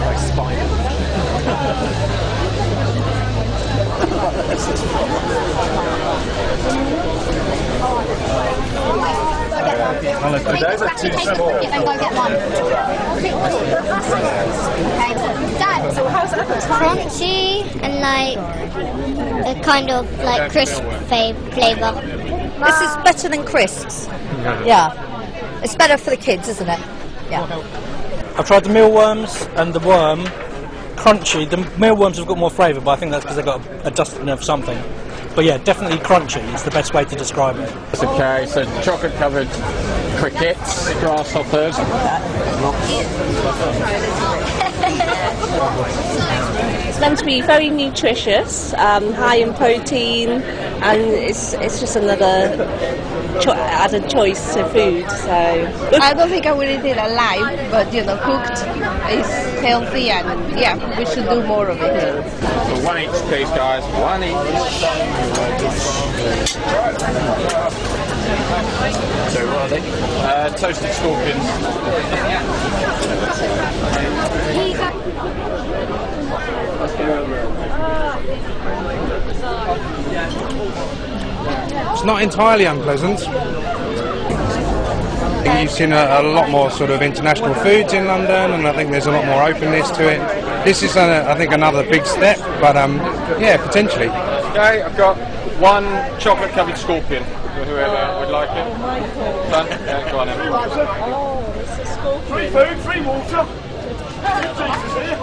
Like spiders. Those are too small. Then go get one. Okay. Dad, so how's that? Crunchy and like a kind of like crisp flavour. This is better than crisps. Yeah. It's better for the kids, isn't it? Yeah. I've tried the mealworms and the worm. Crunchy. The mealworms have got more flavour, but I think that's because they've got a dusting of something. But yeah, definitely crunchy is the best way to describe it. Okay, so chocolate covered crickets, grasshoppers. It's meant to be very nutritious, high in protein, and it's just another added choice to food. So I don't think I will eat it alive, but cooked is healthy, and yeah, we should do more of it. So one each, please, guys. One each. So what are they? Toasted scorpions. It's not entirely unpleasant. You've seen a lot more sort of international foods in London, and I think there's a lot more openness to it. This is, I think, another big step, but yeah, potentially. Okay, I've got one chocolate covered scorpion. Whoever would like it. Done? Yeah, go on then. Free food, free water. Jesus here.